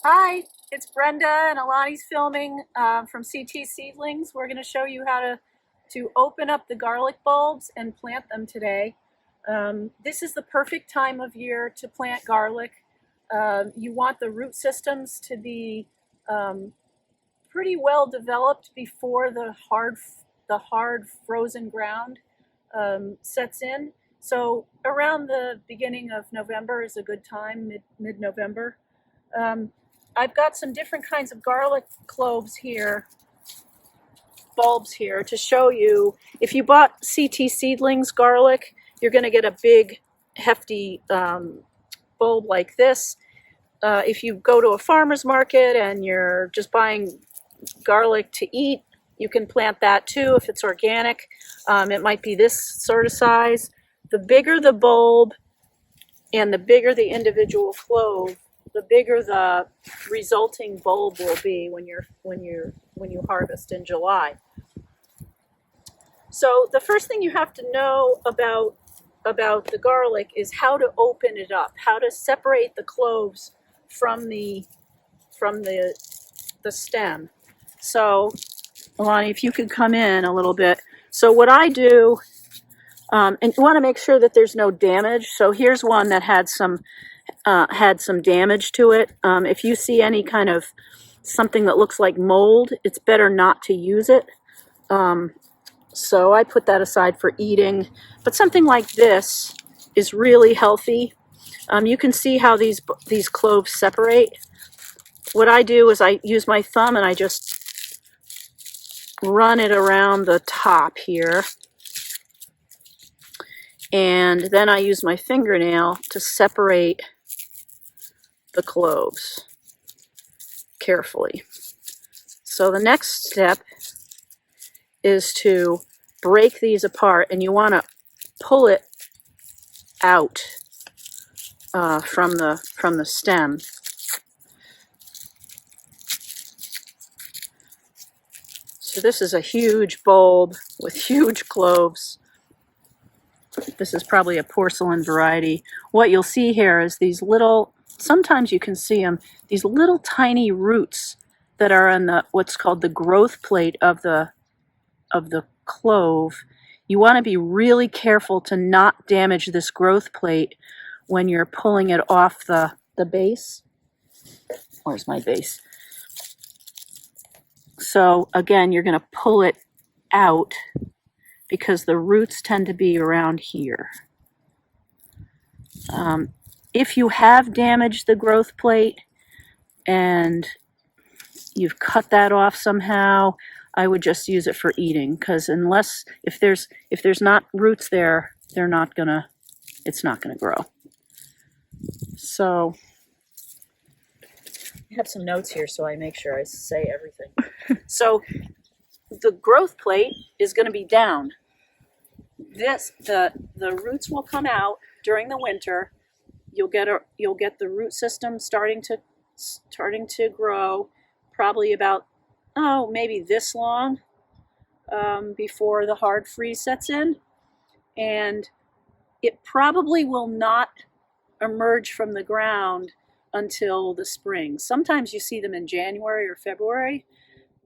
Hi, it's Brenda and Alani's filming from CT Seedlings. We're going to show you how to open up the garlic bulbs and plant them today. This is the perfect time of year to plant garlic. You want the root systems to be pretty well developed before the hard frozen ground sets in. So around the beginning of November is a good time, mid-November. I've got some different kinds of garlic cloves here, bulbs here, to show you. If you bought CT Seedlings garlic, you're going to get a big, hefty bulb like this. If you go to a farmer's market and you're just buying garlic to eat, you can plant that too if it's organic. It might be this sort of size. The bigger the bulb and the bigger the individual clove, the bigger the resulting bulb will be when you harvest in July. So the first thing you have to know about the garlic is how to open it up, how to separate the cloves from the stem. So, Alani, if you could come in a little bit. So what I do, and you want to make sure that there's no damage. So here's one that had some damage to it. If you see any kind of something that looks like mold, it's better not to use it. So I put that aside for eating. But something like this is really healthy. You can see how these cloves separate. What I do is I use my thumb and I just run it around the top here. And then I use my fingernail to separate the cloves carefully. So the next step is to break these apart, and you want to pull it out from the stem. So this is a huge bulb with huge cloves. This is probably a porcelain variety. What you'll see here is these little, sometimes you can see them, these little tiny roots that are on what's called the growth plate of the clove. You want to be really careful to not damage this growth plate when you're pulling it off the base. Where's my base? So again, you're going to pull it out because the roots tend to be around here. If you have damaged the growth plate and you've cut that off somehow, I would just use it for eating, because if there's not roots there, it's not gonna grow. So I have some notes here so I make sure I say everything. So the growth plate is going to be down. The roots will come out during the winter. You'll get the root system starting to grow, probably about maybe this long before the hard freeze sets in, and it probably will not emerge from the ground until the spring. Sometimes you see them in January or February,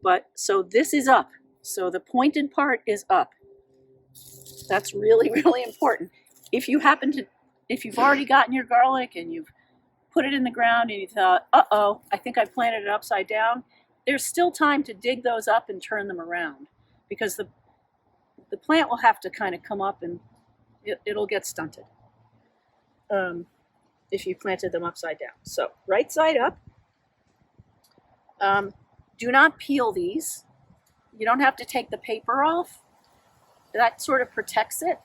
but so this is up. So the pointed part is up. That's really, really important. If you've already gotten your garlic and you've put it in the ground and you thought, uh-oh, I think I planted it upside down, there's still time to dig those up and turn them around, because the plant will have to kind of come up and it'll get stunted if you planted them upside down. So right side up. Do not peel these. You don't have to take the paper off. That sort of protects it.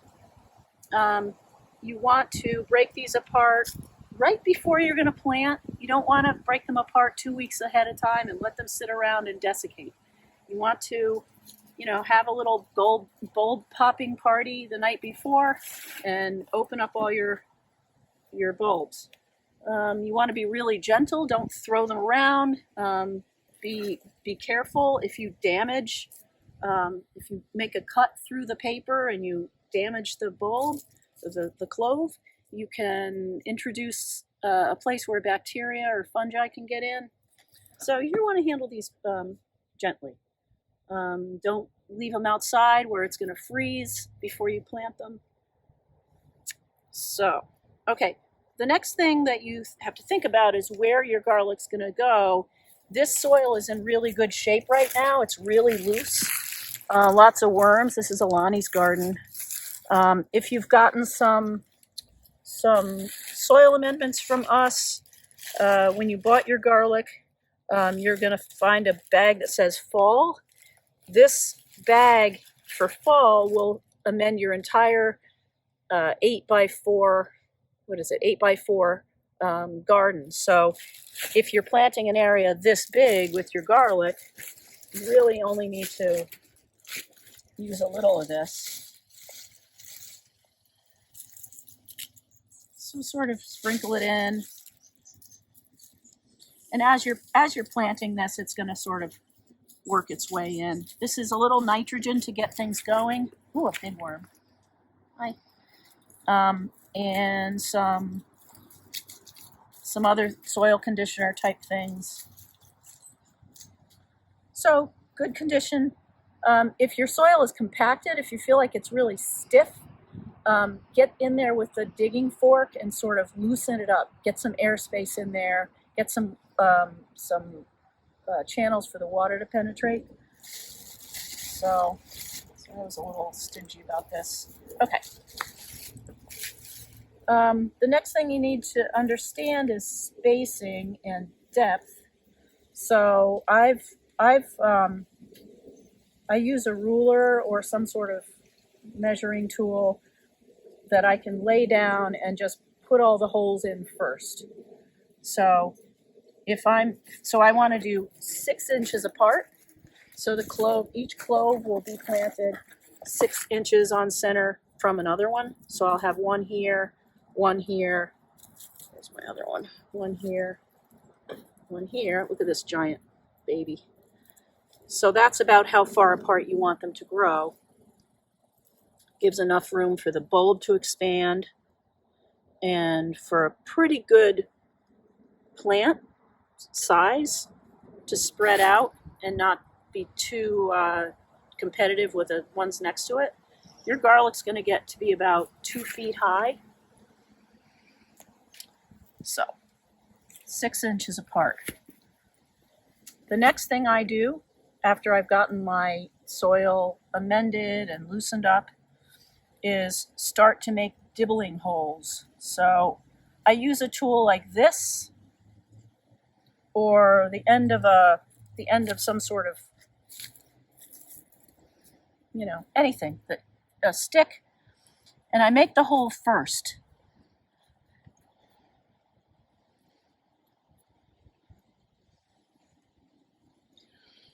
You want to break these apart right before you're going to plant. You don't want to break them apart 2 weeks ahead of time and let them sit around and desiccate. You want to, have a little bulb popping party the night before and open up all your bulbs. You want to be really gentle. Don't throw them around. Be careful if you damage. If you make a cut through the paper and you damage the bulb, the clove, you can introduce a place where bacteria or fungi can get in. So you want to handle these gently. Don't leave them outside where it's going to freeze before you plant them. So, okay, the next thing that you have to think about is where your garlic's going to go. This soil is in really good shape right now. It's really loose. Lots of worms. This is Alani's garden. If you've gotten some soil amendments from us, when you bought your garlic, you're going to find a bag that says fall. This bag for fall will amend your entire 8x4, 8x4 garden. So if you're planting an area this big with your garlic, you really only need to use a little of this. So sort of sprinkle it in. And as you're planting this, it's going to sort of work its way in. This is a little nitrogen to get things going. Ooh, a big worm. Hi. And some other soil conditioner type things. So good condition. If your soil is compacted, if you feel like it's really stiff, get in there with the digging fork and sort of loosen it up. Get some airspace in there. Get some channels for the water to penetrate. So I was a little stingy about this. Okay. The next thing you need to understand is spacing and depth. So I use a ruler or some sort of measuring tool that I can lay down and just put all the holes in first. So I want to do 6 inches apart. So each clove will be planted 6 inches on center from another one. So I'll have one here, one here. There's my other one. One here, one here. Look at this giant baby. So that's about how far apart you want them to grow. Gives enough room for the bulb to expand and for a pretty good plant size to spread out and not be too competitive with the ones next to it. Your garlic's going to get to be about 2 feet high. So 6 inches apart. The next thing I do after I've gotten my soil amended and loosened up is start to make dibbling holes. So I use a tool like this or the end of some sort of, anything, a stick, and I make the hole first.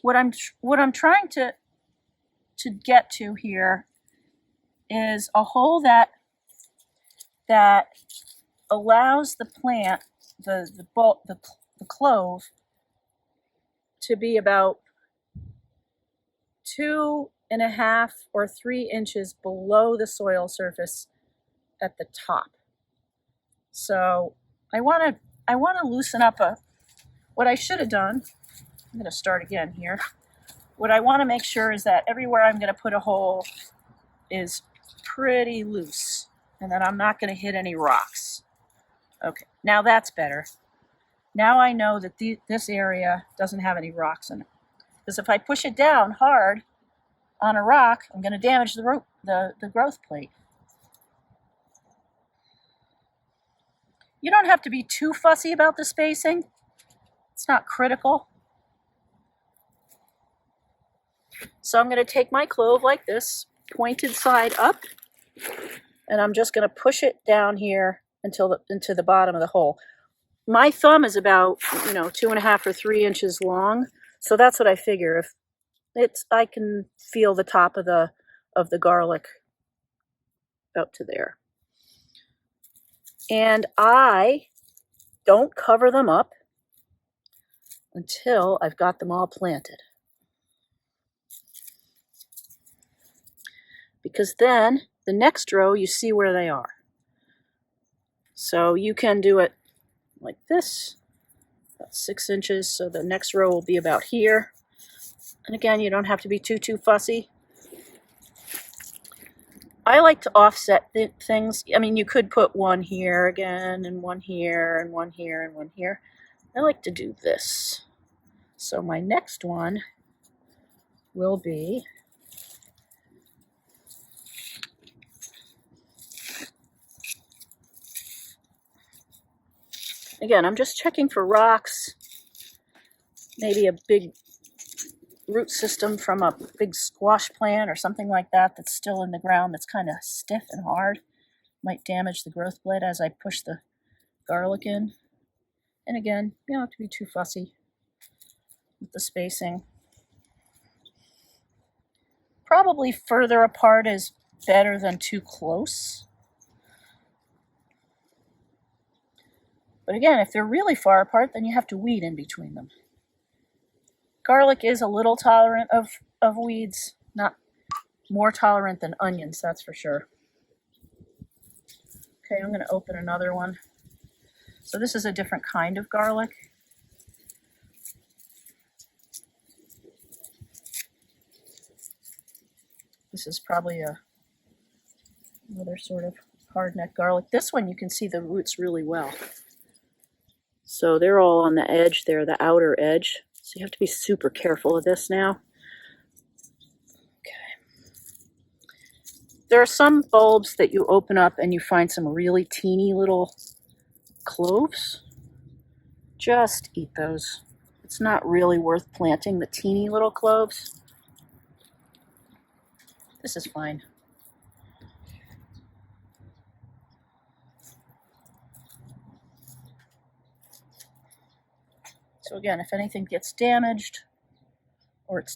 What I'm trying to get to here is a hole that allows the plant, the clove, to be about 2.5 or 3 inches below the soil surface at the top. So I want to loosen up what I should have done. I'm going to start again here. What I want to make sure is that everywhere I'm going to put a hole is pretty loose and that I'm not going to hit any rocks. Okay, now that's better. Now I know that this area doesn't have any rocks in it. Because if I push it down hard on a rock, I'm going to damage the growth plate. You don't have to be too fussy about the spacing. It's not critical. So I'm going to take my clove like this, pointed side up, and I'm just going to push it down here into the bottom of the hole. My thumb is about 2.5 or 3 inches long, so that's what I figure. I can feel the top of the garlic out to there, and I don't cover them up until I've got them all planted. Because then the next row, you see where they are. So you can do it like this. about 6 inches, so the next row will be about here. And again, you don't have to be too fussy. I like to offset things. I mean, you could put one here again, and one here, and one here, and one here. I like to do this. So my next one will be again, I'm just checking for rocks, maybe a big root system from a big squash plant or something like that that's still in the ground that's kind of stiff and hard. Might damage the growth blade as I push the garlic in. And again, you don't have to be too fussy with the spacing. Probably further apart is better than too close. But again, if they're really far apart, then you have to weed in between them. Garlic is a little tolerant of weeds, not more tolerant than onions, that's for sure. Okay, I'm going to open another one. So this is a different kind of garlic. This is probably another sort of hardneck garlic. This one you can see the roots really well. So they're all on the edge there, the outer edge. So you have to be super careful of this now. Okay. There are some bulbs that you open up and you find some really teeny little cloves. Just eat those. It's not really worth planting the teeny little cloves. This is fine. So again, if anything gets damaged or it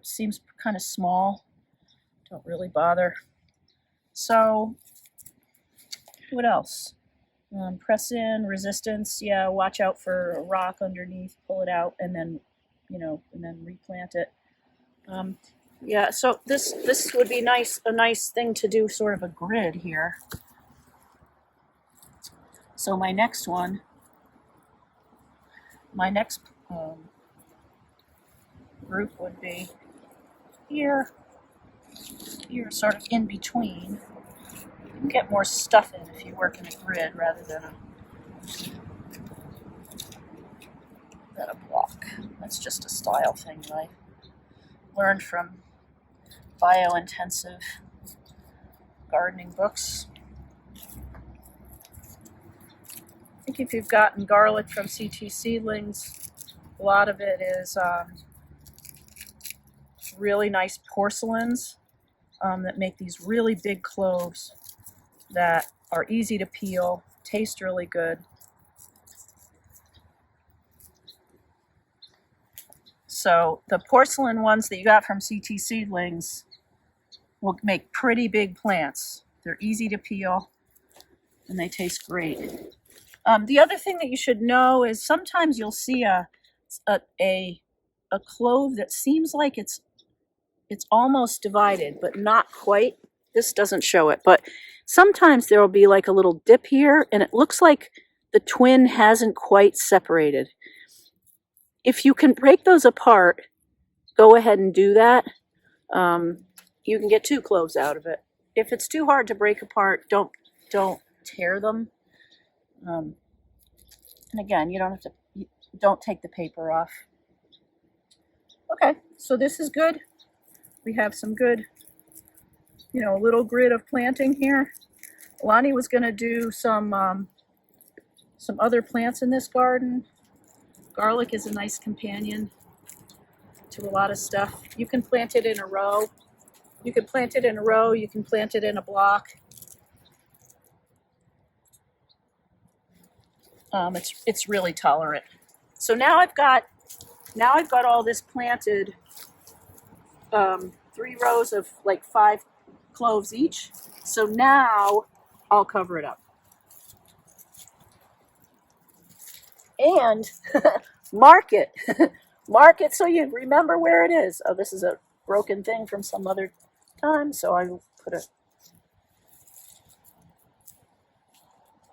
seems kind of small, don't really bother. So what else? Press in, resistance, yeah, watch out for a rock underneath, pull it out, and then, and then replant it. Yeah, so this would be a nice thing to do, sort of a grid here. So my next group would be here, sort of in between. You can get more stuff in if you work in a grid rather than a block. That's just a style thing that I learned from bio-intensive gardening books. I think if you've gotten garlic from CT Seedlings, a lot of it is really nice porcelains that make these really big cloves that are easy to peel, taste really good. So the porcelain ones that you got from CT Seedlings will make pretty big plants. They're easy to peel and they taste great. The other thing that you should know is sometimes you'll see a clove that seems like it's almost divided, but not quite. This doesn't show it, but sometimes there will be like a little dip here, and it looks like the twin hasn't quite separated. If you can break those apart, go ahead and do that. You can get 2 cloves out of it. If it's too hard to break apart, don't tear them. And again, you don't take the paper off. Okay, so this is good. We have some good, a little grid of planting here. Lonnie was going to do some other plants in this garden. Garlic is a nice companion to a lot of stuff. You can plant it in a row. You can plant it in a row. You can plant it in a block. It's really tolerant. So now I've got all this planted. 3 rows of like 5 cloves each. So now I'll cover it up. And mark it. Mark it so you remember where it is. Oh, this is a broken thing from some other time, so I will put it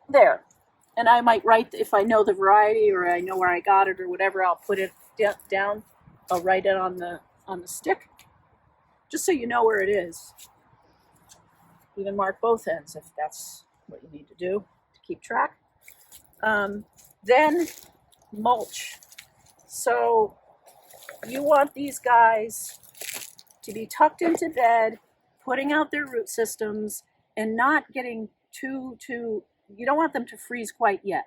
there. And I might write, if I know the variety or I know where I got it or whatever, I'll put it down. I'll write it on the stick, just so you know where it is. Even mark both ends if that's what you need to do to keep track. Then mulch. So you want these guys to be tucked into bed, putting out their root systems, and not getting too, you don't want them to freeze quite yet.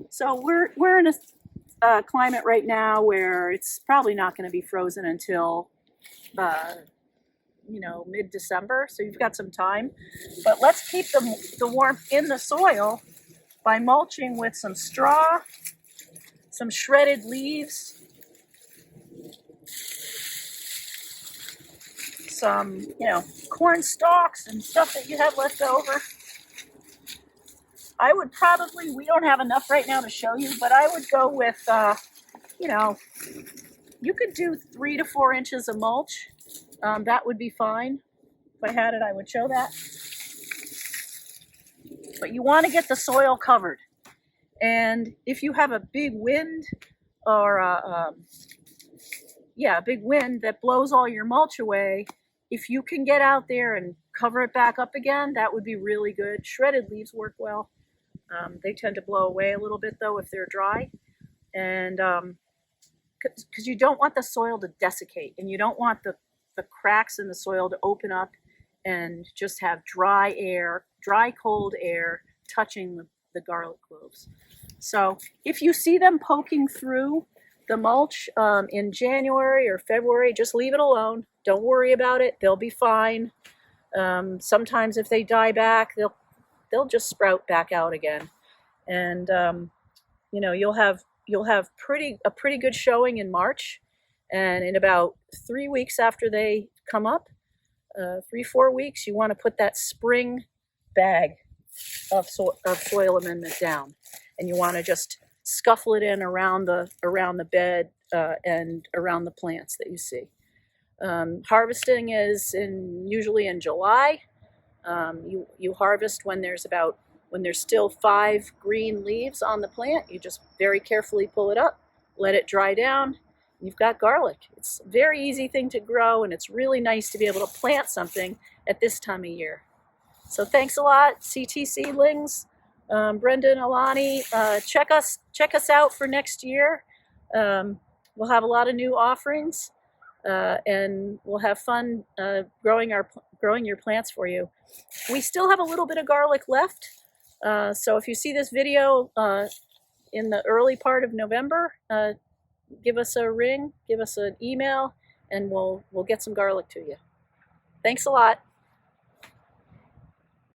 So we're in a climate right now where it's probably not going to be frozen until mid-December, so you've got some time. But let's keep the warmth in the soil by mulching with some straw, some shredded leaves, some, corn stalks and stuff that you have left over. I would probably, we don't have enough right now to show you, but I would go with, you could do 3 to 4 inches of mulch. That would be fine. If I had it, I would show that. But you want to get the soil covered. And if you have a big wind or a big wind that blows all your mulch away, if you can get out there and cover it back up again, that would be really good. Shredded leaves work well. They tend to blow away a little bit though if they're dry. And because you don't want the soil to desiccate, and you don't want the cracks in the soil to open up and just have dry cold air touching the garlic cloves. So if you see them poking through the mulch in January or February, just leave it alone. Don't worry about it. They'll be fine. Sometimes if they die back, they'll just sprout back out again. And you'll have a pretty good showing in March. And in about 3 weeks after they come up, 3-4 weeks, you want to put that spring bag of soil amendment down, and you want to just scuffle it in around the bed and around the plants that you see. Harvesting is usually in July. You harvest when there's still 5 green leaves on the plant. You just very carefully pull it up, let it dry down. You've got garlic. It's a very easy thing to grow, and it's really nice to be able to plant something at this time of year. So thanks a lot, CT Seedlings, Brenda and Alani. Check us out for next year. We'll have a lot of new offerings, and we'll have fun growing your plants for you. We still have a little bit of garlic left, so if you see this video in the early part of November, give us a ring, give us an email, and we'll get some garlic to you. Thanks a lot.